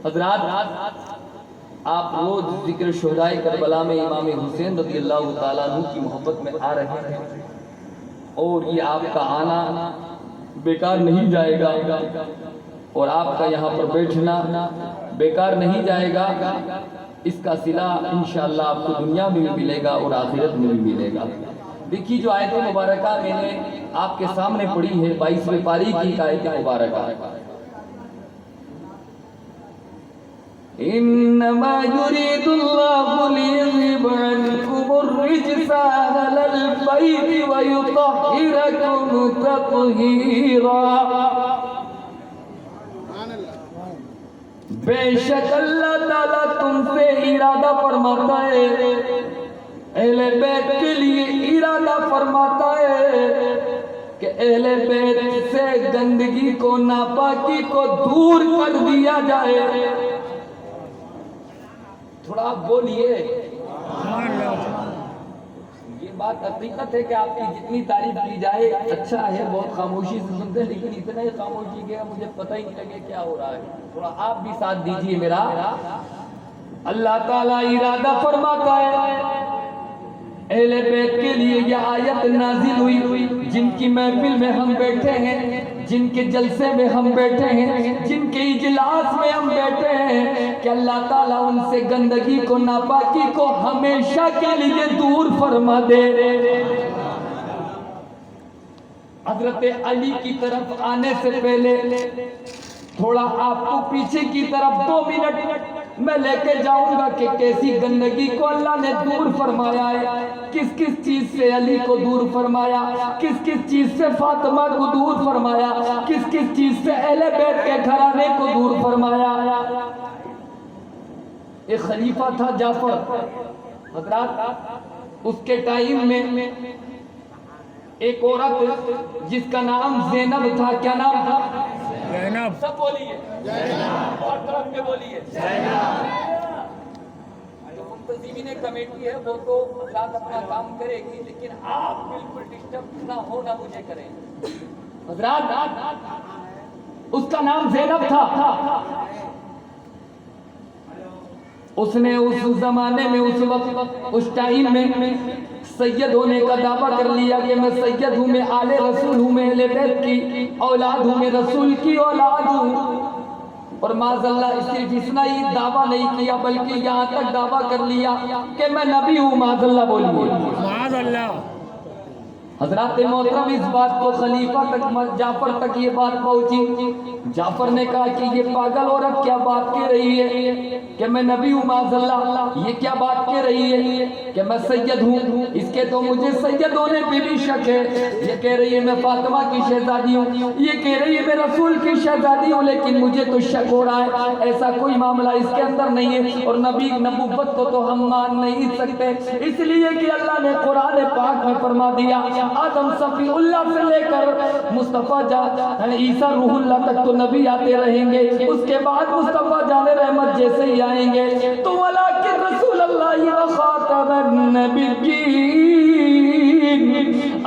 حضرات آپ روز ذکر شہدائے کربلا میں امام حسین رضی اللہ تعالیٰ عنہ کی محبت میں آ رہے ہیں، اور یہ آپ کا آنا بیکار نہیں جائے گا، اور آپ کا یہاں پر بیٹھنا بیکار نہیں جائے گا۔ اس کا صلہ انشاءاللہ آپ کو دنیا میں بھی ملے گا اور آخرت میں بھی ملے گا۔ دیکھیے جو آیت مبارکہ میں نے آپ کے سامنے پڑھی ہے 22ویں پاری کی آیت مبارکہ، انما یرید اللہ لیذہب عنکم الرجس اہل البیت ویطہرکم تطہیرا۔ بے شک اللہ تعالیٰ تم سے ارادہ فرماتا ہے، اہل بیت کے لیے ارادہ فرماتا ہے کہ اہل بیت سے گندگی کو ناپاکی کو دور کر دیا جائے۔ تھوڑا آپ بولیے، یہ بات حقیقت ہے کہ آپ کی جتنی تعریف کی جائے اچھا ہے، بہت خاموشی سے سنتے ہیں، لیکن اتنا ہی خاموشی کے مجھے پتہ ہی نہیں لگے کیا ہو رہا ہے۔ تھوڑا آپ بھی ساتھ دیجئے میرا۔ اللہ تعالیٰ ارادہ فرماتا ہے اہل بیت کے لیے یہ آیت نازل ہوئی، جن کی محفل میں ہم بیٹھے ہیں، جن کے جلسے میں ہم بیٹھے ہیں، جن کے اجلاس میں ہم بیٹھے ہیں، کہ اللہ تعالیٰ ان سے گندگی کو ناپاکی کو ہمیشہ کے لیے دور فرما دے۔ حضرت علی کی طرف آنے سے پہلے تھوڑا آپ کو پیچھے کی طرف 2 منٹ میں لے کے جاؤں گا کہ کیسی گندگی کو اللہ نے دور فرمایا ہے، کس کس چیز سے علی کو دور فرمایا، کس کس چیز سے فاطمہ کو دور فرمایا، کس کس چیز سے اہل بیت کے گھرانے کو دور فرمایا۔ ایک خلیفہ تھا جعفر، حضرات اس کے ٹائم میں ایک عورت جس کا نام زینب تھا، کیا نام تھا؟ زینب۔ سب بولیے زینب، اور طرف کے بولیے زینب۔ جو منتظمین کمیٹی ہے وہ تو حضرات اپنا کام کرے گی، لیکن آپ بالکل ڈسٹرب نہ ہونا مجھے کریں۔ حضرات اس کا نام زینب تھا۔ اس نے اس زمانے میں اس وقت اس ٹائم میں سید ہونے کا دعویٰ کر لیا کہ میں سید ہوں، میں آل رسول ہوں، میں اہل بیت کی اولاد ہوں، میں رسول کی اولاد ہوں۔ اور معاذ اللہ صرف اتنا ہی دعویٰ نہیں کیا بلکہ یہاں تک دعویٰ کر لیا کہ میں نبی ہوں۔ معاذ اللہ بولیے معاذ اللہ۔ حضرات محترم اس بات کو خلیفہ تک جعفر تک یہ بات پہنچی۔ جعفر نے کہا کہ یہ پاگل عورت کیا بات کہہ رہی ہے کہ میں نبی ہوں، معاذ اللہ، یہ کیا بات کہہ رہی ہے کہ میں سید ہوں، اس کے تو مجھے سید ہونے پہ بھی شک ہے۔ یہ کہہ رہی ہے میں فاطمہ کی شہزادی ہوں، یہ کہہ رہی ہے میں رسول کی شہزادی ہوں، لیکن مجھے تو شک ہو رہا ہے، ایسا کوئی معاملہ اس کے اندر نہیں ہے۔ اور نبی نبوت کو تو ہم مان نہیں سکتے، اس لیے کہ اللہ نے قرآن پاک میں فرما دیا آدم صفی اللہ سے لے کر مصطفیٰ عیسیٰ روح اللہ تک تو نبی آتے رہیں گے، اس کے بعد مصطفیٰ جان رحمت جیسے ہی آئیں گے تو ولیکن رسول اللہ و خاتم النبیین۔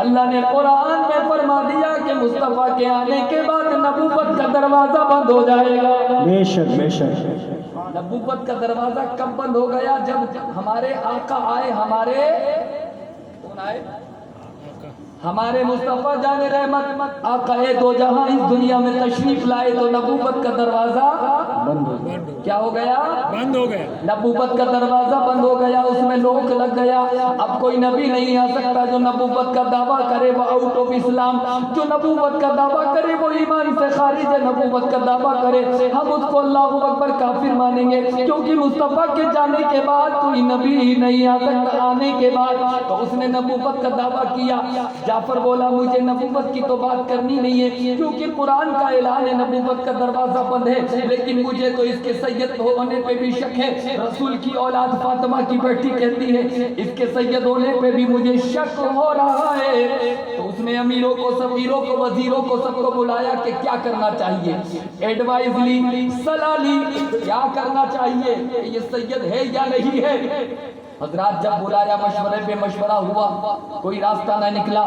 اللہ نے قرآن میں فرما دیا کہ مصطفیٰ کے آنے کے بعد نبوت کا دروازہ بند ہو جائے گا۔ بے شک بے شک۔ نبوت کا دروازہ کب بند ہو گیا؟ جب ہمارے آقا آئے، کون آئے؟ ہمارے مصطفیٰ جان رحمت آقا دو جہاں اس دنیا میں تشریف لائے تو نبوت کا دروازہ بند ہو گیا۔ کیا ہو گیا؟ بند ہو گیا۔ نبوت کا دروازہ بند ہو گیا، اس میں لوک لگ گیا۔ اب کوئی نبی نہیں آ سکتا جو نبوت کا دعویٰ کرے وہ آؤٹ آف اسلام، جو نبوت کا دعویٰ کرے وہ ایمان سے خارج ہے، نبوت کا دعویٰ کرے ہم اس کو اللہ اکبر کافر مانیں گے، کیونکہ مصطفیٰ کے جانے کے بعد کوئی نبی ہی نہیں آ سکتا۔ آنے کے بعد تو اس نے نبوت کا دعویٰ کیا۔ جعفر بولا مجھے نبوت کی تو بات کرنی نہیں ہے، کیونکہ قرآن کا اعلان ہے نبوت کا دروازہ بند ہے، لیکن مجھے تو اس کے سید ہونے پہ بھی شک ہے۔ رسول کی اولاد فاطمہ کی بیٹی کہتی ہے اس کے سید ہونے پہ بھی مجھے شک ہو رہا ہے۔ تو اس نے امیروں کو، سفیروں کو، وزیروں کو سب کو بلایا کہ کیا کرنا چاہیے، ایڈوائز لی، صلاح لی، کیا کرنا چاہیے، یہ سید ہے یا نہیں ہے۔ حضرات جب بلایا مشورے پہ مشورہ ہوا، کوئی راستہ نہ نکلا،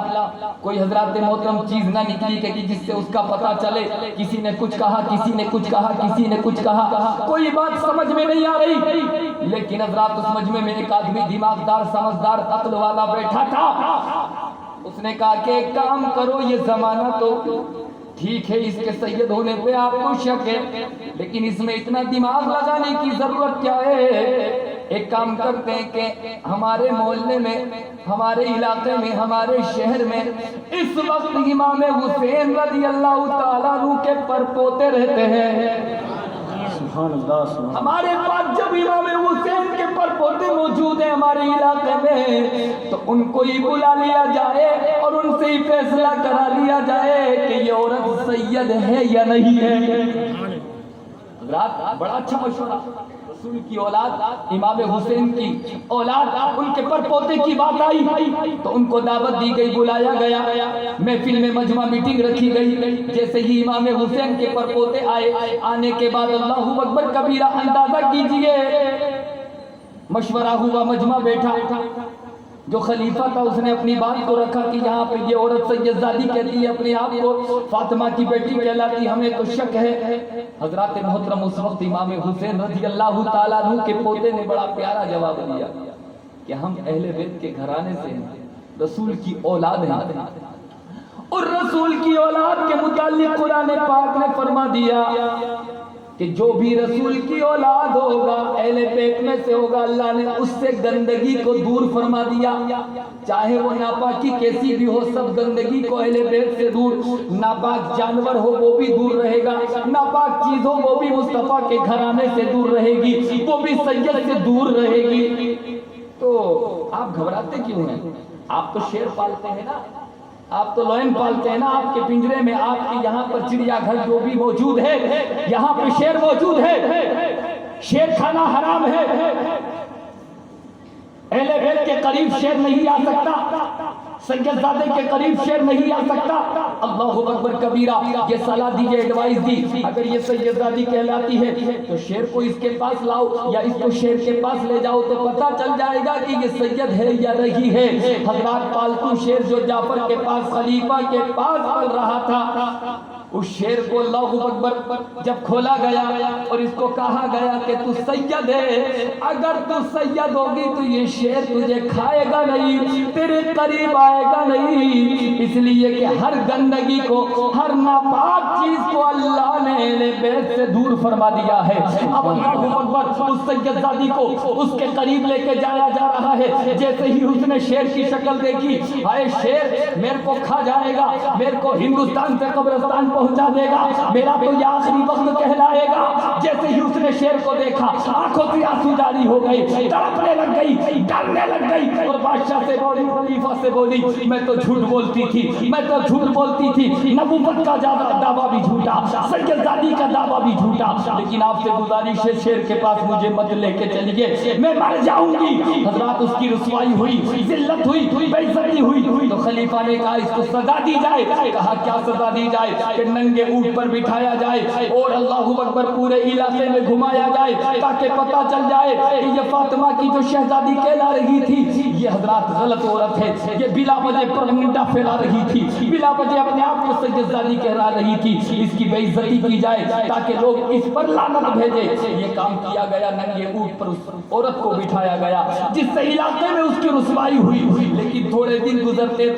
کوئی حضرات محترم چیز نہ نکلی کہ جس سے اس کا پتہ چلے. کسی نے کچھ کہا، کسی نے کچھ کہا، کسی نے کچھ کہا، کوئی بات سمجھ میں نہیں آ رہی. لیکن حضرات اس مجمع میں ایک آدمی دماغدار سمجھدار عقل والا بیٹھا تھا. اس نے کہا کہ ایک کام کرو، یہ زمانہ تو ٹھیک ہے، اس کے سید ہونے پہ آپ کو شک ہے، لیکن اس میں اتنا دماغ لگانے کی ضرورت کیا ہے؟ ایک کام کرتے ہیں کہ ہمارے محلے میں، ہمارے علاقے میں، ہمارے شہر میں اس وقت امام حسین رضی اللہ تعالیٰ عنہ کے پرپوتے رہتے ہیں. سبحان اللہ سبحان اللہ. ہمارے پاس جب امام حسین کے پرپوتے موجود ہیں ہمارے علاقے میں، تو ان کو ہی بلا لیا جائے اور ان سے ہی فیصلہ کرا لیا جائے کہ یہ عورت سید ہے یا نہیں ہے. حضرات بڑا اچھا مشورہ. رسول کی اولاد، امام حسین کی اولاد، ان کے پرپوتے کی بات آئی تو ان کو دعوت دی گئی، بلایا گیا، محفل میں مجمع میٹنگ رکھی گئی. جیسے ہی امام حسین کے پرپوتے آئے، آنے کے بعد اللہ اکبر کبیرہ، اندازہ کیجئے مشورہ ہوا، مجمع بیٹھا. جو خلیفہ تھا اس نے اپنی بات کو رکھا کہ یہاں پہ یہ عورت سید زادی کہتی ہے اپنے آپ کو، فاطمہ کی بیٹی کہلاتی، ہمیں تو شک ہے. حضرات محترم اس وقت امام حسین رضی اللہ تعالیٰ عنہ کے پوتے نے بڑا پیارا جواب دیا کہ ہم اہل بیت کے گھرانے سے ہیں، رسول کی اولاد ہیں، اور رسول کی اولاد کے متعلق قرآن پاک نے فرما دیا کہ جو بھی رسول کی اولاد ہوگا اہل بیت میں سے ہوگا، اللہ نے اس سے گندگی کو دور فرما دیا. چاہے وہ ناپاکی کیسی بھی ہو، سب گندگی کو اہل بیت سے دور. ناپاک جانور ہو وہ بھی دور رہے گا، ناپاک چیز ہو وہ بھی مصطفیٰ کے گھرانے سے دور رہے گی، وہ بھی سید سے دور رہے گی. تو آپ گھبراتے کیوں ہیں؟ آپ تو شیر پالتے ہیں نا، آپ تو لوئن پالتے ہیں نا. آپ کے پنجرے میں، آپ کے یہاں پر چڑیا گھر جو بھی موجود ہے، یہاں پہ شیر موجود ہے. شیر کھانا حرام ہے. اہل بیت کے قریب شیر نہیں آ سکتا، سید زادے کے قریب شیر نہیں آ سکتا. اللہ اکبر کبیرہ. یہ صلاح دی، یہ ایڈوائز دی، اگر یہ سید زادی کہلاتی ہے تو شیر کو اس کے پاس لاؤ یا اس کو شیر کے پاس لے جاؤ تو پتہ چل جائے گا کہ یہ سید ہے یا نہیں ہے. حضرات پالتو شیر جو جعفر کے پاس، خلیفہ کے پاس پل رہا تھا، اس شیر کو اللہ اکبر جب کھولا گیا اور اس کو کہا گیا کہ تو سید ہے، اگر تو سید ہوگی تو یہ شیر تجھے کھائے گا نہیں، تیرے قریب آئے گا نہیں، اس لیے کہ ہر گندگی کو، ہر ناپاک چیز کو اللہ نے اہل بیت سے دور فرما دیا ہے. اب اللہ اکبر اس سید زادی کو اس کے قریب لے کے جایا جا رہا ہے. جیسے ہی اس نے شیر کی شکل دیکھی، ہائے شیر میرے کو کھا جائے گا، میرے کو ہندوستان سے قبرستان پہنچا دے گا، میرا تو یہ آخری وقت کہلائے گا. جیسے ہی اس نے شیر کو دیکھا، آنکھوں سے آنسو جاری ہو گئی، تڑپنے لگ گئی، ڈرنے لگ گئی، اور بادشاہ سے بولی، خلیفہ سے بولی میں تو جھوٹ بولتی تھی، میں تو جھوٹ بولتی تھی، نبوت کا دعویٰ بھی جھوٹا، سید زادی کا دعویٰ بھی جھوٹا، لیکن آپ سے گزارش ہے شیر کے پاس مجھے مت لے کے چلیے، میں مر جاؤں گی. حضرات اس کی رسوائی ہوئی، ذلت ہوئی، بے عزتی ہوئی. تو خلیفہ نے کہا اس کو سزا دی جائے. کہا کیا سزا دی جائے؟ کہ ننگے اونٹ پر بٹھایا جائے اور اللہ اکبر پورے علاقے میں گھمایا جائے تاکہ پتہ چل جائے کہ یہ فاطمہ کی جو شہزادی کہلا رہی تھی یہ حضرات غلط عورت ہے، یہ بلا وجہ پرمنڈا پھیلا رہی تھی، بلا وجہ اپنے آپ کو سید زادی کہلا رہی تھی، اس کی بے عزتی کی جائے تاکہ لوگ اس پر لعنت بھیجے. یہ کام کیا گیا، ننگے اونٹ پر اس عورت کو بٹھایا گیا جس سے علاقے میں اس کی رسوائی ہوئی. لیکن تھوڑے دن گزرتے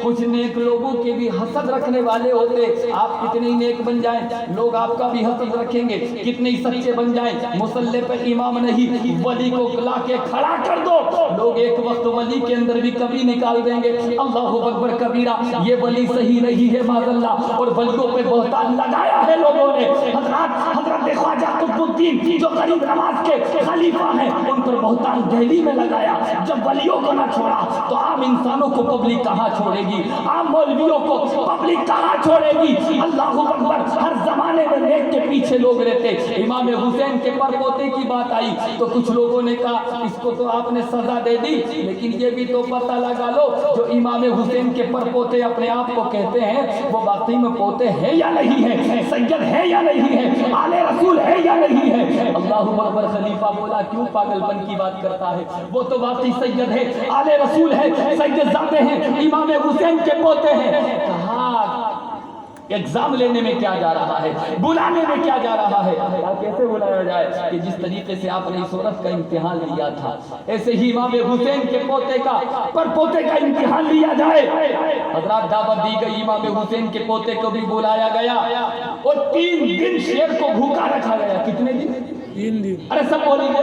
کچھ نیک لوگوں کے بھی حسد رکھنے والے ہوتے. آپ کتنے ہی نیک بن جائیں لوگ آپ کا بھی حسد رکھیں گے، کتنے ہی سچے بن جائیں مصلی پہ امام نہیں، ولی کو لا کے کھڑا کر دو، لوگ ایک وقت ولی کے اندر بھی کبھی نکال دیں گے. اللہ اکبر کبیرہ. یہ ولی صحیح نہیں ہے معاذ اللہ، اور ولیوں پہ بہتان لگایا ہے لوگوں نے. حضرت خواجہ قطب الدین جو غریب نواز کے خلیفہ ہیں ان پر بہتان دہلی میں لگایا. جب ولیوں کو نہ چھوڑا تو عام انسانوں کو پبلک کہاں چھوڑے گی، عام مولویوں کو پبلک کہاں چھوڑے گی. اللہ اکبر. ہر زمانے میں نیک کے پیچھے لوگ رہتے. امام حسین کے پرپوتے کی بات آئی تو کچھ لوگوں نے کہا اس کو تو آپ نے سزا دے دی، لیکن یہ بھی تو پتہ لگا لو جو امام حسین کے پرپوتے اپنے آپ کو کہتے ہیں وہ واقعی میں پوتے ہیں یا نہیں ہے، سید ہے یا نہیں ہے، آل رسول ہے یا نہیں ہے. ہے۔ اللہ اکبر۔ خلیفہ بولا کیوں پاگل پن کی بات کرتا ہے، وہ تو واقعی سید ہے، آل رسول ہے، سید زادے ہیں، امام حسین کے پوتے ہیں۔ کہا ایگزام لینے میں کیا جا رہا ہے، بلانے میں کیا جا رہا ہے، کیسے بلایا جائے کہ جس طریقے سے آپ نے اس عورت کا امتحان لیا تھا ایسے ہی امام حسین کے پوتے کا پر پوتے کا امتحان لیا جائے۔ حضرات دعوت دی گئی، امام حسین کے پوتے کو بھی بلایا گیا اور 3 دن شیر کو بھوکا رکھا گیا۔ کتنے دن؟ 3 دن۔ ارے سب بولیے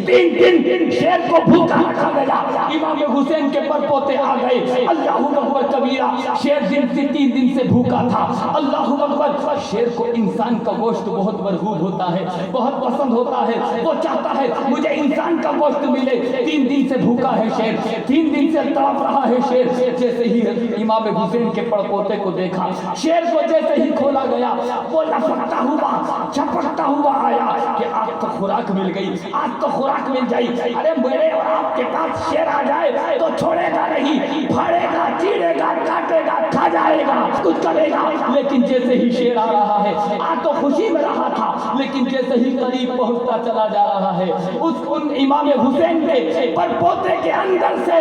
3 دن شیر کو بھوکا رکھا گیا۔ امام حسین کے پر پوتے آ گئے، اللہ اکبر کبیرہ۔ شیر 3 دن سے بھوکا تھا، اللہ اکبر۔ شیر کو انسان کا گوشت بہت مرغوب ہوتا ہے، بہت پسند ہوتا ہے، وہ چاہتا ہے مجھے انسان کا گوشت ملے۔ 3 دن سے بھوکا ہے شیر، 3 دن سے تڑپ رہا ہے شیر۔ جیسے ہی امام حسین کے پڑ پوتے کو دیکھا، شیر کو جیسے ہی کھولا گیا، وہ لپکتا ہوا چھپکتا ہوا آیا کہ آج تو خوراک مل گئی، آج تو خوراک مل جائے۔ ارے میرے اور آپ کے پاس شیر آ جائے تو چھوڑے گا نہیں، پھاڑے گا، چیڑے گا، کاٹے گا، کھا جائے گا، کچھ کرے گا۔ لیکن جیسے ہی شیر آ رہا ہے، آج تو خوشی میں رہا تھا، لیکن جیسے ہی قریب پہنچتا چلا جا رہا ہے، ان امام حسین کے پر پوتے کے اندر سے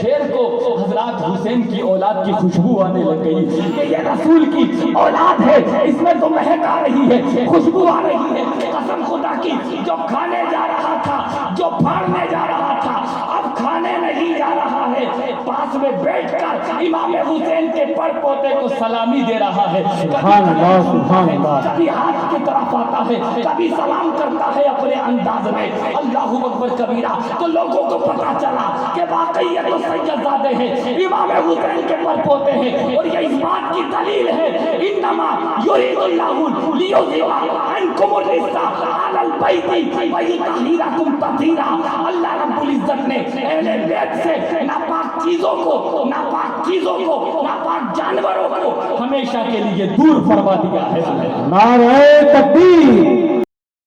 شیر کو حضرات حسین کی اولاد کی خوشبو آنے لگ گئی کہ یہ رسول کی اولاد ہے، اس میں تو مہک آ رہی ہے، خوشبو آ رہی ہے۔ قسم خدا کی، جو کھانے جا رہا تھا، جو پھاڑنے جا رہا تھا، اب کھانے نہیں جا رہا ہے، پاس میں بیٹھ کر امام حسین کے پڑ پوتے کو سلامی دے رہا ہے۔ سبحان اللہ، سبحان اللہ۔ کبھی ہاتھ کی طرف آتا ہے، کبھی سلام کرتا ہے اپنے انداز میں، اللہ اکبر کبیرہ۔ تو لوگوں کو پتا چلا کہ واقعی یہ تو سید زادے ہیں، امام حسین کے پر پوتے ہیں، اور یہ اس بات کی دلیل ہے انما یرید اللہ لیذہب عنکم الرجس اہل البیت ویطہرکم تطہیرا۔ اللہ رب العزت نے اہل بیت سے ناپاک چیزوں کو، ناپاک جانوروں کو ہمیشہ کے لیے دور فرما دیا ہے۔ نعرہ تکبیر،